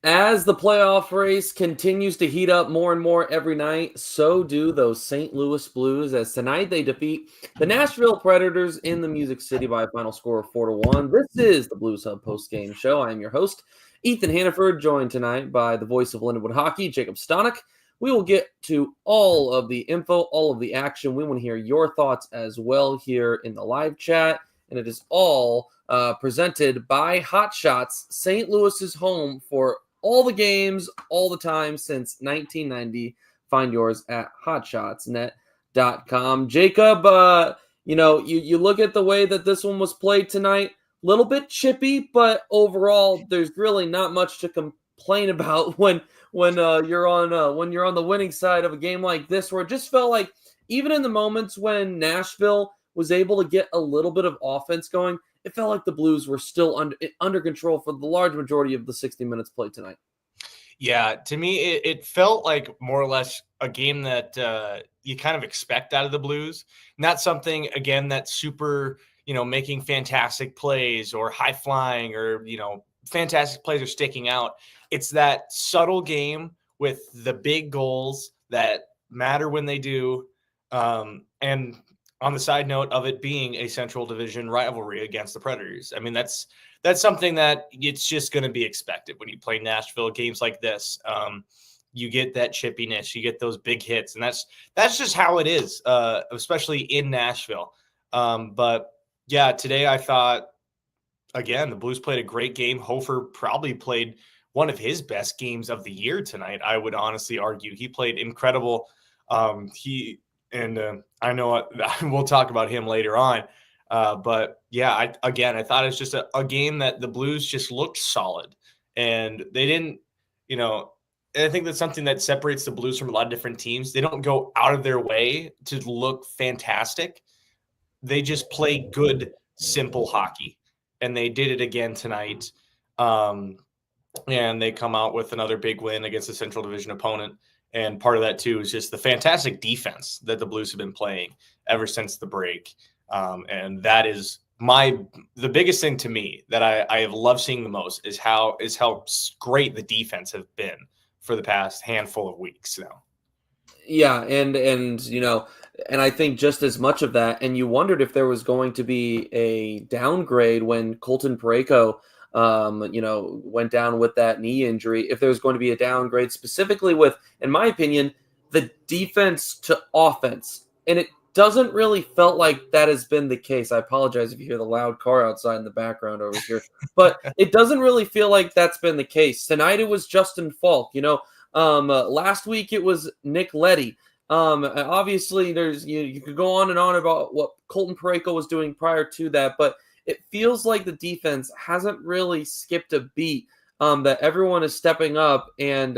As the playoff race continues to heat up more and more every night, so do those St. Louis Blues. As tonight they defeat the Nashville Predators in the Music City by a final score of 4-1. This is the Blues Hub post-game show. I am your host, Ethan Hannaford, joined tonight by the voice of Lindenwood Hockey, Jacob Stanoch. We will get to all of the info, all of the action. We want to hear your thoughts as well here in the live chat, and it is all presented by Hot Shots, St. Louis's home for all the games, all the time since 1990. Find yours at hotshotsnet.com. Jacob, you look at the way that this one was played tonight, a little bit chippy, but overall, there's really not much to complain about when you're on the winning side of a game like this, where it just felt like even in the moments when Nashville was able to get a little bit of offense going, it felt like the Blues were still under control for the large majority of the 60 minutes played tonight. Yeah, to me, it felt like more or less a game that you kind of expect out of the Blues. Not something, again, that's super, making fantastic plays or high flying or, fantastic plays are sticking out. It's that subtle game with the big goals that matter when they do. And on the side note of it being a Central Division rivalry against the Predators. I mean, that's something that it's just going to be expected when you play Nashville games like this. You get that chippiness, you get those big hits, and that's just how it is, especially in Nashville. But yeah, today I thought, again, the Blues played a great game. Hofer probably played one of his best games of the year tonight. I would honestly argue he played incredible. I know we'll talk about him later on. But yeah, I thought it was just a game that the Blues just looked solid, and they didn't, I think that's something that separates the Blues from a lot of different teams. They don't go out of their way to look fantastic. They just play good, simple hockey, and they did it again tonight. And they come out with another big win against a Central Division opponent. And part of that, too, is just the fantastic defense that the Blues have been playing ever since the break. And that is the biggest thing to me that I have loved seeing the most is how great the defense have been for the past handful of weeks now. Yeah, and I think just as much of that, and you wondered if there was going to be a downgrade when Colton Parayko went down with that knee injury, if there's going to be a downgrade specifically with, in my opinion, the defense to offense. And it doesn't really felt like that has been the case. I apologize if you hear the loud car outside in the background over here, but it doesn't really feel like that's been the case. Tonight it was Justin Falk, last week it was Nick Leddy. Obviously there's, you could go on and on about what Colton Parayko was doing prior to that, but it feels like the defense hasn't really skipped a beat, that everyone is stepping up and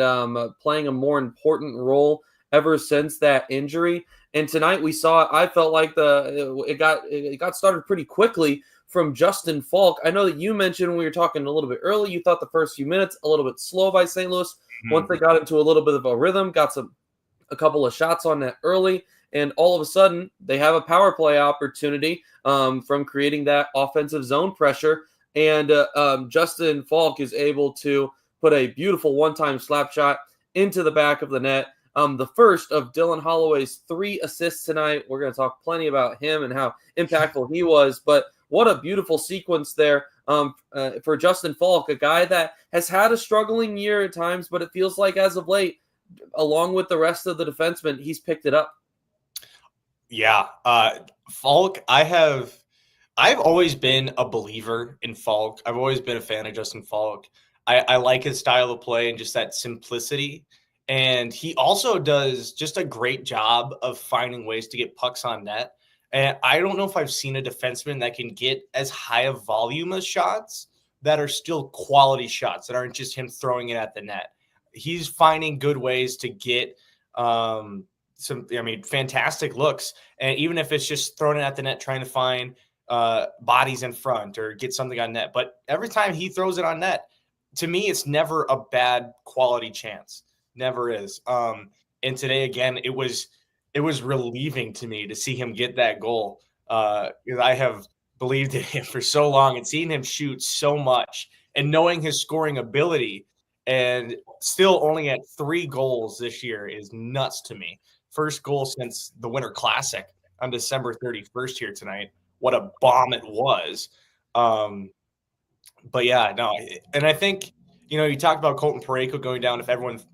playing a more important role ever since that injury. And tonight we saw, I felt like it got started pretty quickly from Justin Falk. I know that you mentioned when we were talking a little bit early, you thought the first few minutes a little bit slow by St. Louis. Mm-hmm. Once they got into a little bit of a rhythm, got a couple of shots on net early, and all of a sudden they have a power play opportunity from creating that offensive zone pressure. And Justin Falk is able to put a beautiful one-time slap shot into the back of the net. The first of Dylan Holloway's 3 assists tonight. We're going to talk plenty about him and how impactful he was, but what a beautiful sequence there for Justin Falk, a guy that has had a struggling year at times, but it feels like as of late, along with the rest of the defensemen, he's picked it up. Yeah. Falk, I've always been a believer in Falk. I've always been a fan of Justin Falk. I like his style of play and just that simplicity. And he also does just a great job of finding ways to get pucks on net. And I don't know if I've seen a defenseman that can get as high a volume of shots that are still quality shots, that aren't just him throwing it at the net. He's finding good ways to get fantastic looks. And even if it's just throwing it at the net, trying to find bodies in front or get something on net. But every time he throws it on net, to me, it's never a bad quality chance. Never is. And today, again, it was relieving to me to see him get that goal. I have believed in him for so long and seeing him shoot so much and knowing his scoring ability and still only at 3 goals this year is nuts to me. First goal since the Winter Classic on December 31st here tonight. What a bomb it was. But yeah, no, and I think, you talked about Colton Parayko going down. If everyone's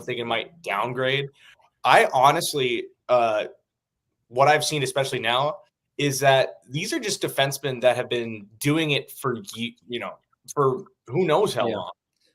thinking might downgrade. I honestly, what I've seen, especially now, is that these are just defensemen that have been doing it for for who knows how long.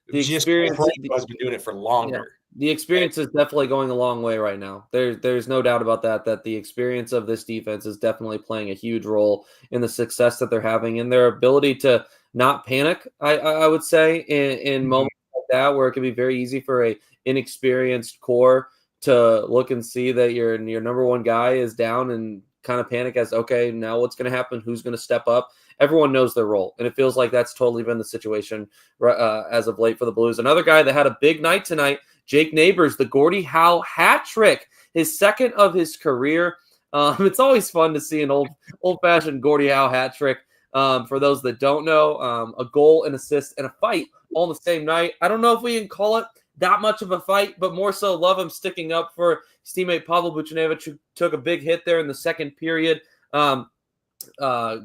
The Just experience Parayko has been doing it for longer. The experience is definitely going a long way right now. There's no doubt about that the experience of this defense is definitely playing a huge role in the success that they're having and their ability to not panic, I would say, in moments like that where it can be very easy for a inexperienced core to look and see that your number one guy is down and kind of panic as, okay, now what's going to happen? Who's going to step up? Everyone knows their role, and it feels like that's totally been the situation as of late for the Blues. Another guy that had a big night tonight, Jake Neighbors, the Gordie Howe hat trick, his second of his career. It's always fun to see an old-fashioned Gordie Howe hat trick. For those that don't know, a goal, an assist, and a fight all in the same night. I don't know if we can call it that much of a fight, but more so love him sticking up for his teammate Pavel Buchnevich, who took a big hit there in the second period.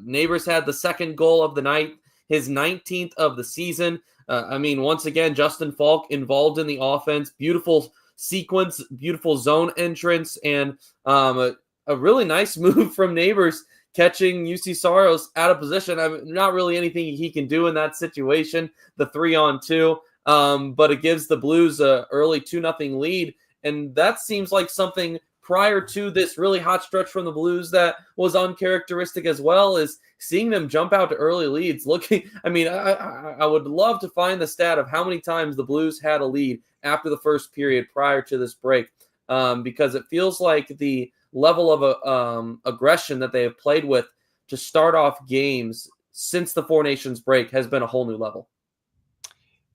Neighbors had the second goal of the night, his 19th of the season. Once again, Justin Falk involved in the offense. Beautiful sequence, beautiful zone entrance, and a really nice move from Neighbors, catching UC Saros out of position. Not really anything he can do in that situation, the 3-on-2, but it gives the Blues a early 2-0 lead, and that seems like something prior to this really hot stretch from the Blues that was uncharacteristic as well, is seeing them jump out to early leads. I would love to find the stat of how many times the Blues had a lead after the first period prior to this break, because it feels like the level of aggression that they have played with to start off games since the Four Nations break has been a whole new level.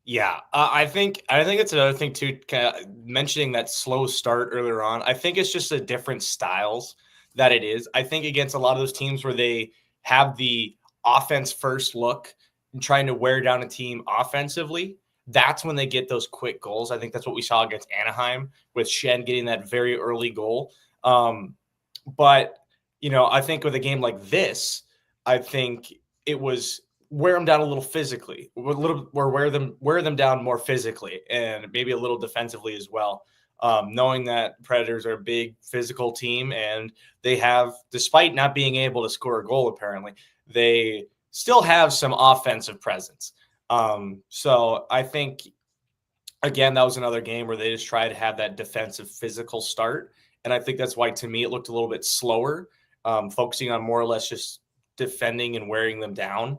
Yeah, I think it's another thing too. Kind of mentioning that slow start earlier on, I think it's just the different styles that it is. I think against a lot of those teams where they have the offense first look and trying to wear down a team offensively, that's when they get those quick goals. I think that's what we saw against Anaheim with Shen getting that very early goal. But I think with a game like this, I think it was wear them down a little physically, wear them down more physically, and maybe a little defensively as well. Knowing that Predators are a big physical team, and they have, despite not being able to score a goal, apparently, they still have some offensive presence. So I think, again, that was another game where they just tried to have that defensive physical start. And I think that's why, to me, it looked a little bit slower, focusing on more or less just defending and wearing them down.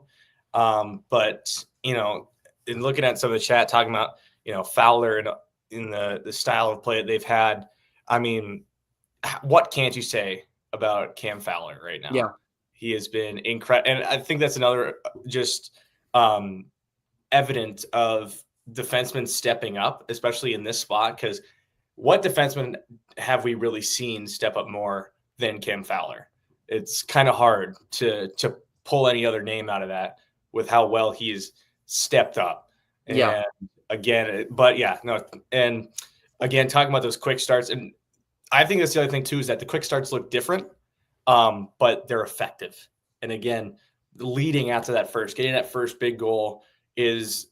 But in looking at some of the chat talking about, Fowler and in the style of play that they've had, what can't you say about Cam Fowler right now? Yeah. He has been incredible. And I think that's another just evident of defensemen stepping up, especially in this spot, because what defenseman have we really seen step up more than Cam Fowler? It's kind of hard to pull any other name out of that with how well he's stepped up. And again, and again, talking about those quick starts, and I think that's the other thing too, is that the quick starts look different, but they're effective. And again, leading after that getting that first big goal is,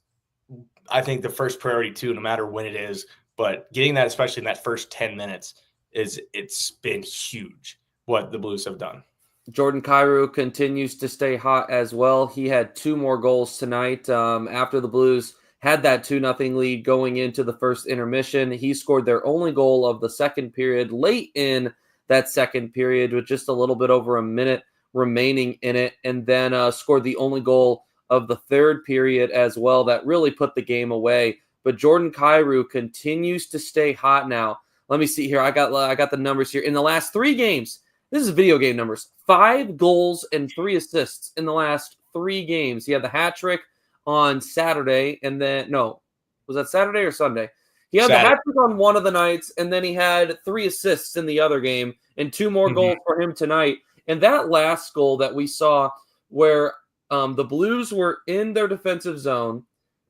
I think, the first priority too, no matter when it is. But getting that, especially in that first 10 minutes, it's been huge what the Blues have done. Jordan Kyrou continues to stay hot as well. He had 2 more goals tonight after the Blues had that 2-0 lead going into the first intermission. He scored their only goal of the second period late in that second period with just a little bit over a minute remaining in it, and then scored the only goal of the third period as well that really put the game away. But Jordan Kyrou continues to stay hot now. Let me see here. I got the numbers here. In the last 3 games, this is video game numbers, 5 goals and 3 assists in the last 3 games. He had the hat trick on Saturday, and then, no, was that Saturday or Sunday? He had the hat trick on one of the nights, and then he had 3 assists in the other game, and 2 more goals for him tonight. And that last goal that we saw where the Blues were in their defensive zone,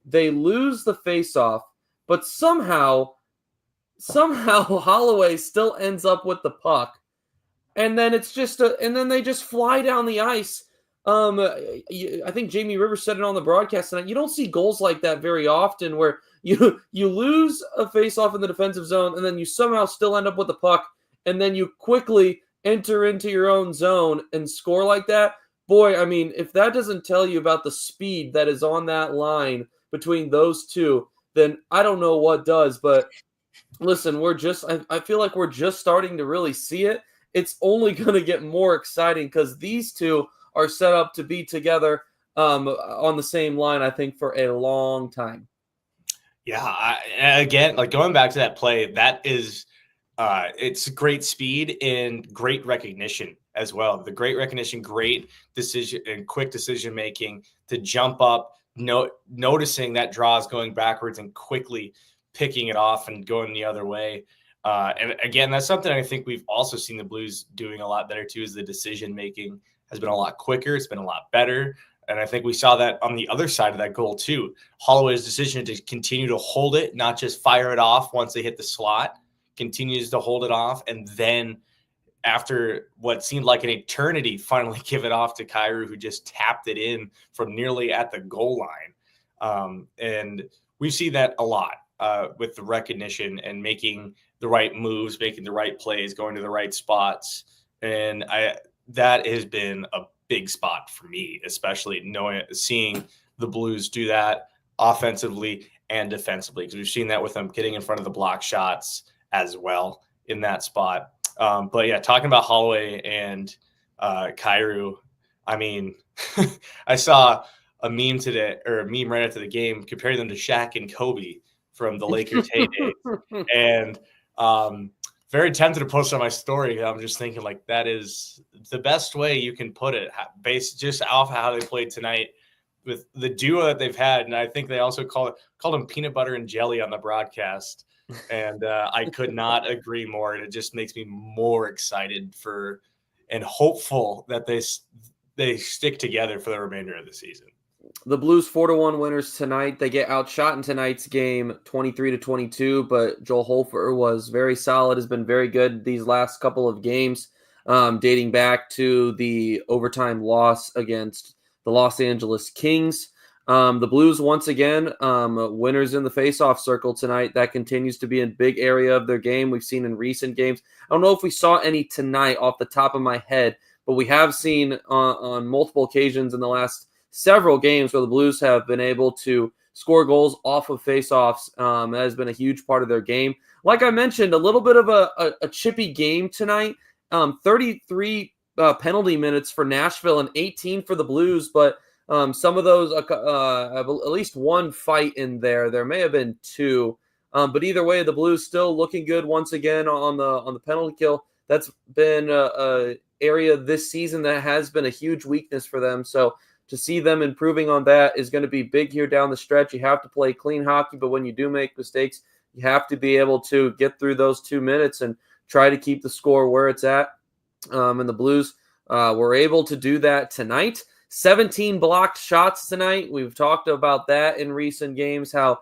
They lose the faceoff, but somehow Holloway still ends up with the puck, and then and then they just fly down the ice. I think Jamie Rivers said it on the broadcast tonight. You don't see goals like that very often, where you lose a faceoff in the defensive zone, and then you somehow still end up with the puck, and then you quickly enter into your own zone and score like that. Boy, I mean, if that doesn't tell you about the speed that is on that line between those two, then I don't know what does. But listen, I feel like we're just starting to really see it. It's only going to get more exciting because these two are set up to be together on the same line, I think, for a long time. Yeah, again, like going back to that play, that is it's great speed and great recognition as well. The great recognition, great decision and quick decision making to jump up, noticing that draw is going backwards and quickly picking it off and going the other way. And again, that's something I think we've also seen the Blues doing a lot better too, is the decision making has been a lot quicker. It's been a lot better. And I think we saw that on the other side of that goal too. Holloway's decision to continue to hold it, not just fire it off once they hit the slot, continues to hold it off. And then after what seemed like an eternity, finally give it off to Kyrou, who just tapped it in from nearly at the goal line. And we see that a lot with the recognition and making the right moves, making the right plays, going to the right spots. And that has been a big spot for me, especially seeing the Blues do that offensively and defensively, because we've seen that with them getting in front of the block shots as well in that spot. But yeah, talking about Holloway and Kyrou, I mean, I saw a meme today, or a meme right after the game, comparing them to Shaq and Kobe from the Lakers heyday, and very tempted to post on my story. I'm just thinking, like, that is the best way you can put it, based just off how they played tonight with the duo that they've had. And I think they also called them peanut butter and jelly on the broadcast. And I could not agree more. And it just makes me more excited for and hopeful that they stick together for the remainder of the season. The Blues 4-1 winners tonight. They get outshot in tonight's game 23-22, but Joel Hofer was very solid, has been very good these last couple of games, dating back to the overtime loss against the Los Angeles Kings. The Blues, once again, winners in the faceoff circle tonight. That continues to be a big area of their game. We've seen in recent games. I don't know if we saw any tonight off the top of my head, but we have seen on multiple occasions in the last several games where the Blues have been able to score goals off of faceoffs. That has been a huge part of their game. Like I mentioned, a little bit of a chippy game tonight. 33 penalty minutes for Nashville and 18 for the Blues, but some of those have at least one fight in there. There may have been two, but either way, the Blues still looking good once again on the penalty kill. That's been a area this season that has been a huge weakness for them. So to see them improving on that is going to be big here down the stretch. You have to play clean hockey, but when you do make mistakes, you have to be able to get through those 2 minutes and try to keep the score where it's at. And the Blues were able to do that tonight. 17 blocked shots tonight. We've talked about that in recent games, how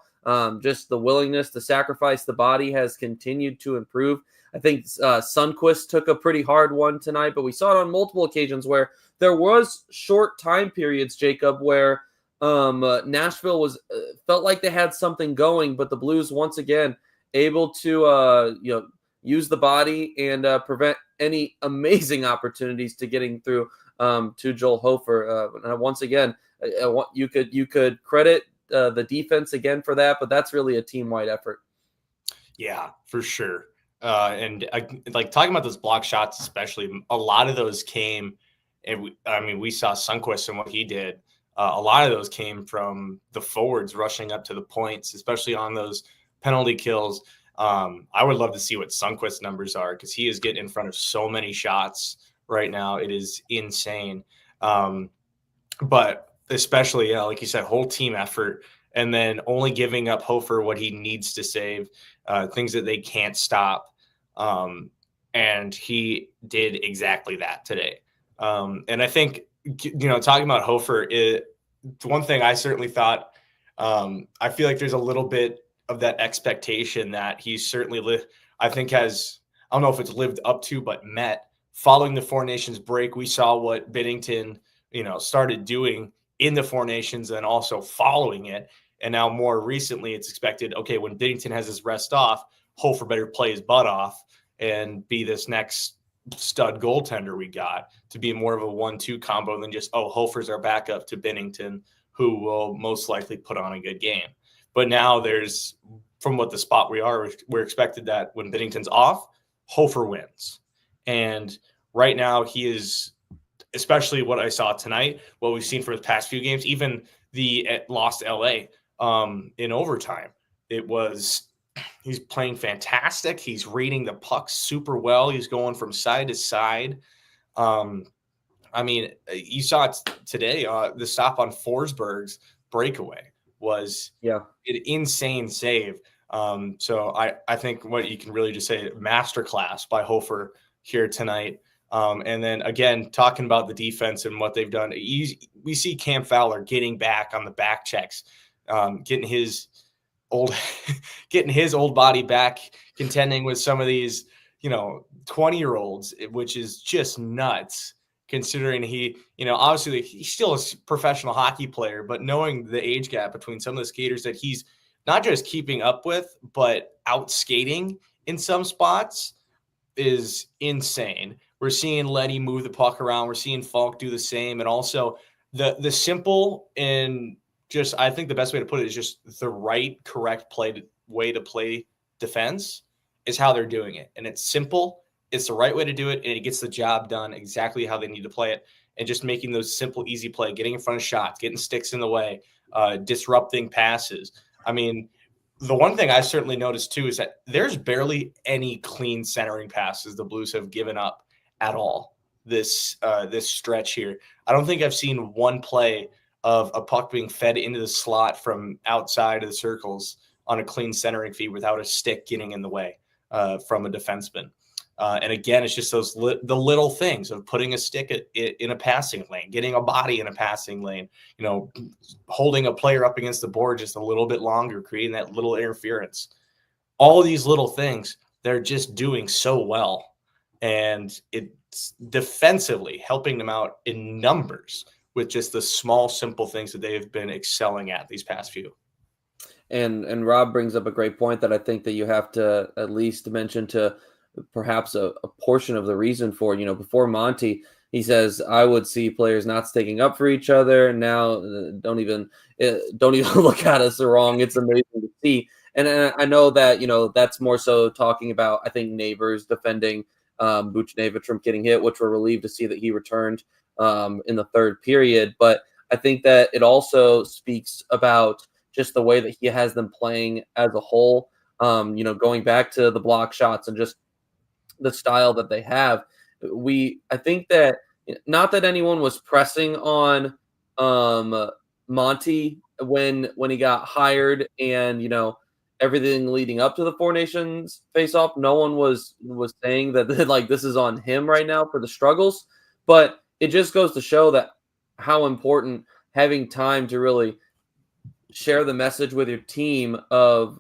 just the willingness to sacrifice the body has continued to improve. I think Sundqvist took a pretty hard one tonight, but we saw it on multiple occasions where there was short time periods, Jacob, where Nashville was felt like they had something going, but the Blues once again able to use the body and prevent any amazing opportunities to getting through to Joel Hofer. Once again, you could credit the defense again for that, but that's really a team-wide effort. Yeah, for sure. And like talking about those block shots, especially, a lot of those came, and we saw Sundqvist and what he did. A lot of those came from the forwards rushing up to the points, especially on those penalty kills. I would love to see what Sundqvist's numbers are, because he is getting in front of so many shots right now. It is insane. But especially, like you said, whole team effort, and then only giving up Hofer what he needs to save, things that they can't stop. And he did exactly that today. And I think, talking about Hofer, one thing I certainly thought I feel like there's a little bit of that expectation that he's certainly I think has, I don't know if it's lived up to, but met. Following the Four Nations break, we saw what Binnington, started doing in the Four Nations and also following it. And now more recently, it's expected, okay, when Binnington has his rest off, Hofer better play his butt off and be this next stud goaltender we got, to be more of a 1-2 combo than just, oh, Hofer's our backup to Binnington, who will most likely put on a good game. But now there's, from what the spot we are, we're expected that when Binnington's off, Hofer wins. And right now he is, especially what I saw tonight, what we've seen for the past few games, even the lost LA in overtime, he's playing fantastic. He's reading the puck super well. He's going from side to side. I mean, you saw it today. The stop on Forsberg's breakaway was an insane save. So I think what you can really just say, masterclass by Hofer here tonight. And then again, talking about the defense and what they've done, we see Cam Fowler getting back on the back checks, getting his old body back, contending with some of these 20-year-olds, which is just nuts, considering he, obviously he's still a professional hockey player, but knowing the age gap between some of the skaters that he's not just keeping up with, but out skating in some spots is insane. We're seeing Letty move the puck around. We're seeing Falk do the same. And also the simple and just, I think the best way to put it is just the right, correct way to play defense is how they're doing it. And it's simple. It's the right way to do it, and it gets the job done exactly how they need to play it. And just making those simple, easy play, getting in front of shots, getting sticks in the way, disrupting passes. I mean, the one thing I certainly noticed too is that there's barely any clean centering passes the Blues have given up at all this stretch here. I don't think I've seen one play of a puck being fed into the slot from outside of the circles on a clean centering feed without a stick getting in the way from a defenseman. And again, it's just the little things of putting a stick in a passing lane, getting a body in a passing lane, holding a player up against the board just a little bit longer, creating that little interference. All these little things, they're just doing so well. And it's defensively helping them out in numbers with just the small, simple things that they have been excelling at these past few. And Rob brings up a great point that I think that you have to at least mention to perhaps a portion of the reason for, before Monty, he says, I would see players not sticking up for each other. Now don't even look at us wrong. It's amazing to see. And I know that, that's more so talking about, I think, Neighbors defending Buchnevich from getting hit, which we're relieved to see that he returned in the third period. But I think that it also speaks about just the way that he has them playing as a whole, going back to the block shots and just the style that they have. I think that not that anyone was pressing on Monty when he got hired and, everything leading up to the Four Nations face-off. No one was saying that like this is on him right now for the struggles, but it just goes to show that how important having time to really share the message with your team of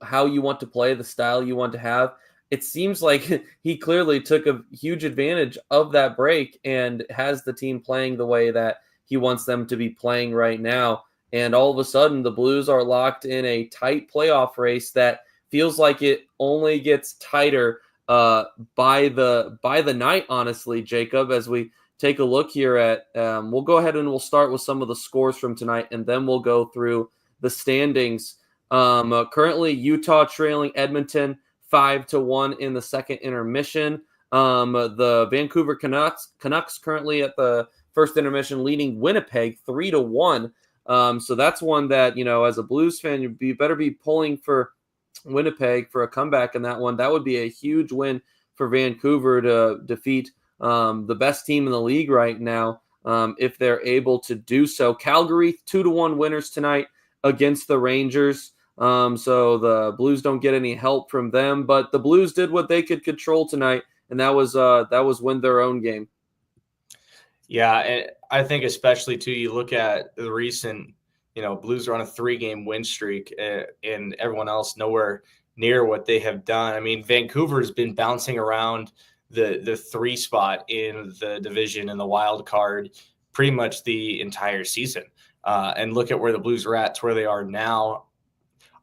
how you want to play, the style you want to have. It seems like he clearly took a huge advantage of that break and has the team playing the way that he wants them to be playing right now. And all of a sudden, the Blues are locked in a tight playoff race that feels like it only gets tighter by the night, honestly, Jacob, as we take a look here at we'll go ahead and we'll start with some of the scores from tonight, and then we'll go through the standings. Currently, Utah trailing Edmonton 5-1 in the second intermission. The Vancouver Canucks currently at the first intermission leading Winnipeg 3-1. So that's one that, as a Blues fan, you better be pulling for Winnipeg for a comeback in that one. That would be a huge win for Vancouver to defeat the best team in the league right now, if they're able to do so. Calgary 2-1 winners tonight against the Rangers. So the Blues don't get any help from them, but the Blues did what they could control tonight, and that was win their own game. Yeah, and I think especially too, you look at the recent Blues are on a 3-game win streak, and everyone else nowhere near what they have done. I mean, Vancouver's been bouncing around the 3 spot in the division and the wild card pretty much the entire season. And look at where the Blues are at to where they are now.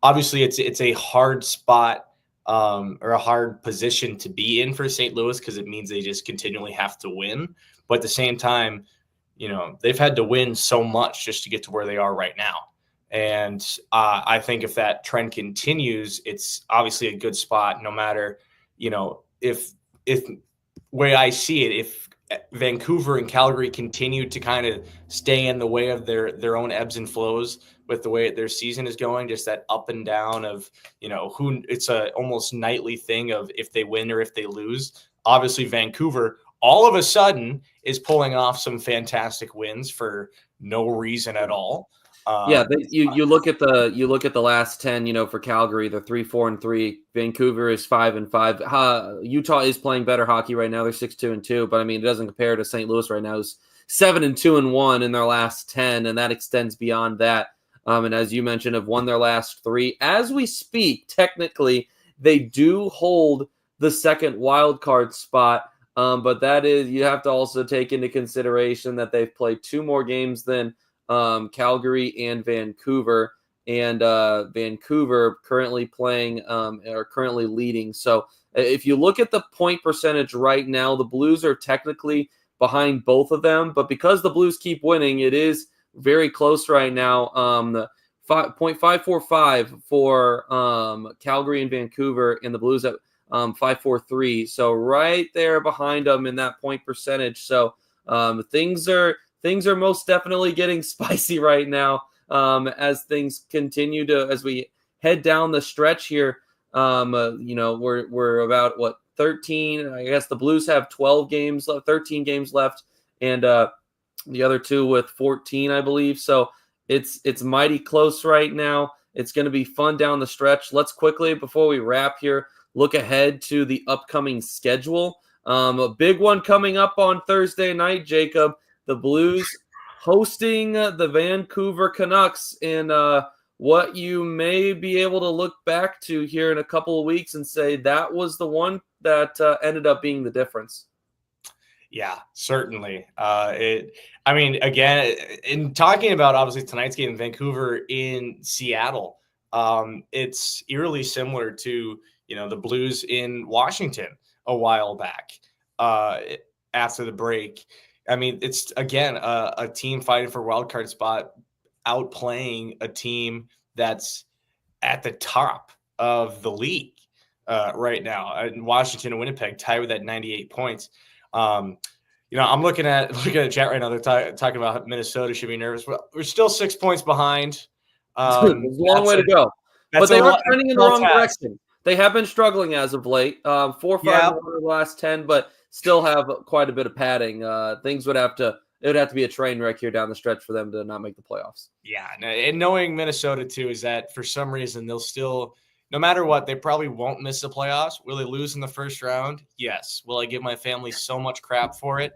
Obviously, it's a hard spot, or a hard position to be in for St. Louis, because it means they just continually have to win. But at the same time, they've had to win so much just to get to where they are right now. And I think if that trend continues, it's obviously a good spot, no matter, if way I see it, if Vancouver and Calgary continue to kind of stay in the way of their own ebbs and flows with the way their season is going, just that up and down of, who, it's a almost nightly thing of if they win or if they lose. Obviously, Vancouver all of a sudden is pulling off some fantastic wins for no reason at all. Yeah, you look at the last 10. For Calgary, they're 3-4-3. Vancouver is 5-5. Utah is playing better hockey right now. They're 6-2-2, but I mean, it doesn't compare to St. Louis right now, who's 7-2-1 in their last 10, and that extends beyond that. And as you mentioned, have won their last 3. As we speak, technically, they do hold the second wild card spot, but that is, you have to also take into consideration that they've played 2 more games than Calgary and Vancouver, and Vancouver currently playing are currently leading. So if you look at the point percentage right now, the Blues are technically behind both of them, but because the Blues keep winning, it is very close right now. The 0.545 for Calgary and Vancouver, and the Blues at 5.43. So right there behind them in that point percentage. So things are most definitely getting spicy right now, as things continue as we head down the stretch here. We're about 13. I guess the Blues have 13 games left, and the other 2 with 14, I believe. So it's mighty close right now. It's going to be fun down the stretch. Let's quickly, before we wrap here, look ahead to the upcoming schedule. A big one coming up on Thursday night, Jacob. The Blues hosting the Vancouver Canucks, in what you may be able to look back to here in a couple of weeks and say that was the one that ended up being the difference. Yeah, certainly. Again, in talking about obviously tonight's game, Vancouver in Seattle, it's eerily similar to, the Blues in Washington a while back, after the break. I mean, it's, again, a team fighting for wild card spot, outplaying a team that's at the top of the league right now. And Washington and Winnipeg tied with that 98 points. I'm looking at chat right now. They're talking about Minnesota should be nervous. We're still 6 points behind. There's a long way to go, but they are trending in the wrong direction. They have been struggling as of late. 4-5 in the last 10, but still have quite a bit of padding. It would have to be a train wreck here down the stretch for them to not make the playoffs. Yeah, and knowing Minnesota too is that for some reason they'll still, no matter what, they probably won't miss the playoffs. Will they lose in the first round? Yes. Will I give my family so much crap for it?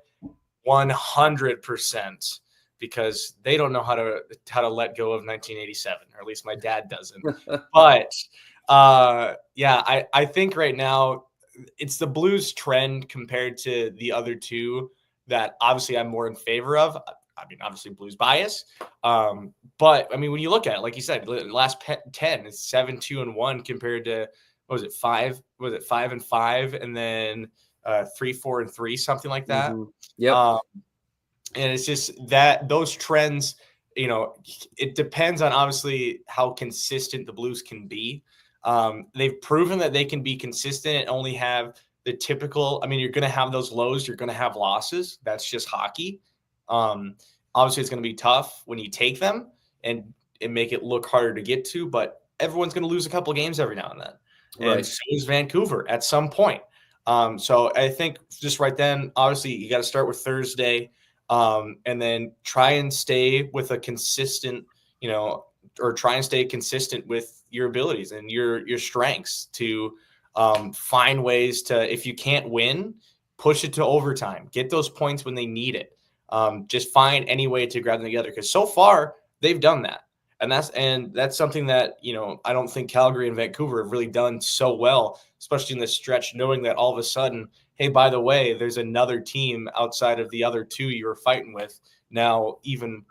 100%, because they don't know how to let go of 1987, or at least my dad doesn't. But I think right now it's the Blues trend compared to the other 2 that obviously I'm more in favor of. I mean, obviously Blues bias. But I mean, when you look at it, like you said, the last 10, it's 7-2-1 compared to, what was it, 5? Was it 5-5, and then 3-4-3, something like that. Mm-hmm. Yep. And it's just that those trends, it depends on obviously how consistent the Blues can be. They've proven that they can be consistent and only have the typical, I mean, you're going to have those lows, you're going to have losses. That's just hockey. Obviously it's going to be tough when you take them and make it look harder to get to, but everyone's going to lose a couple of games every now and then. Right. And so is Vancouver at some point. So I think just right then, obviously you got to start with Thursday, and then try and stay with a consistent, or try and stay consistent with your abilities and your strengths to find ways to, if you can't win, push it to overtime, get those points when they need it. Just find any way to grab them together, because so far they've done that. And that's something that, I don't think Calgary and Vancouver have really done so well, especially in this stretch, knowing that all of a sudden, hey, by the way, there's another team outside of the other two you were fighting with now, even,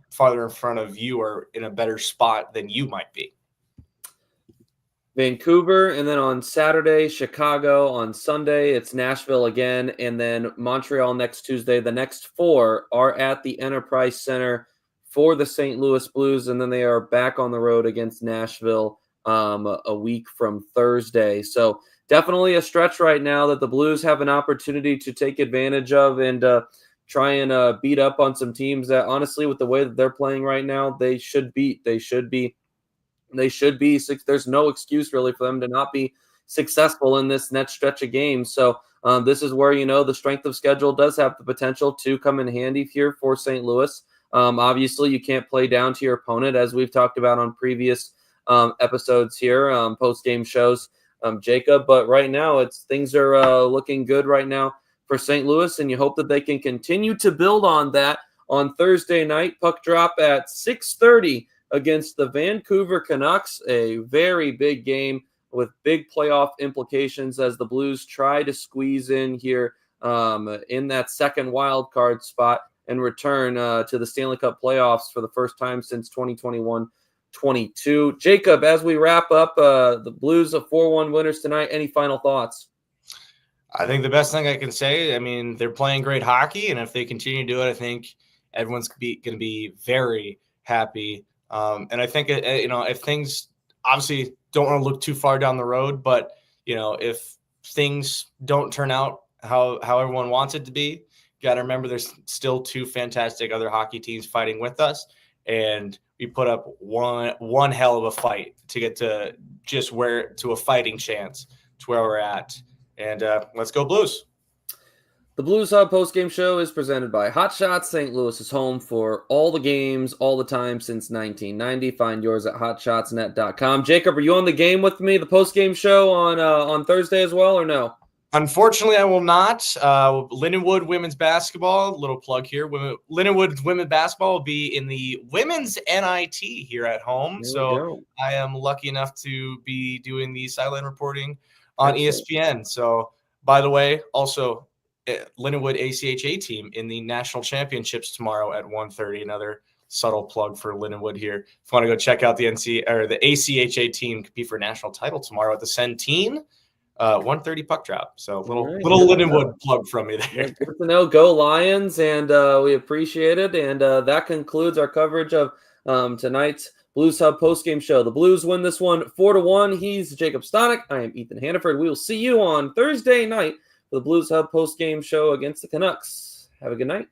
farther in front of you or in a better spot than you might be. Vancouver, and then on Saturday, Chicago. On Sunday, it's Nashville again, and then Montreal next Tuesday. The next four are at the Enterprise Center for the St. Louis Blues, and then they are back on the road against Nashville a week from Thursday. So definitely a stretch right now that the Blues have an opportunity to take advantage of and try and beat up on some teams that, honestly, with the way that they're playing right now, they should beat. They should be there's no excuse really for them to not be successful in this next stretch of games. So this is where, the strength of schedule does have the potential to come in handy here for St. Louis. Obviously, you can't play down to your opponent, as we've talked about on previous episodes here, post-game shows, Jacob. But right now, things are looking good right now for St. Louis, and you hope that they can continue to build on that on Thursday night. Puck drop at 6:30 against the Vancouver Canucks, a very big game with big playoff implications as the Blues try to squeeze in here in that second wild card spot and return to the Stanley Cup playoffs for the first time since 2021-22. Jacob, as we wrap up, the Blues are 4-1 winners tonight. Any final thoughts? I think the best thing I can say, they're playing great hockey, and if they continue to do it, I think everyone's going to be very happy. And I think, if things obviously don't want to look too far down the road, but, if things don't turn out how everyone wants it to be, you got to remember there's still two fantastic other hockey teams fighting with us. And we put up one hell of a fight to get to a fighting chance to where we're at. And let's go Blues. The Blues Hub postgame show is presented by Hot Shots. St. Louis is home for all the games, all the time since 1990. Find yours at hotshotsnet.com. Jacob, are you on the game with me, the postgame show on Thursday as well, or no? Unfortunately, I will not. Lindenwood women's basketball, little plug here. Lindenwood women's basketball will be in the women's NIT here at home. So I am lucky enough to be doing the sideline reporting on ESPN. So, by the way, also Lindenwood ACHA team in the national championships tomorrow at 1:30. Another subtle plug for Lindenwood here. If you want to go check out the ACHA team, compete for a national title tomorrow at the Centene. 1:30 puck drop. So little Lindenwood plug from me there. Good to know. Go Lions, and we appreciate it. And that concludes our coverage of tonight's Blues Hub postgame show. The Blues win this one 4-1. He's Jacob Stanoch. I am Ethan Hannaford. We will see you on Thursday night for the Blues Hub postgame show against the Canucks. Have a good night.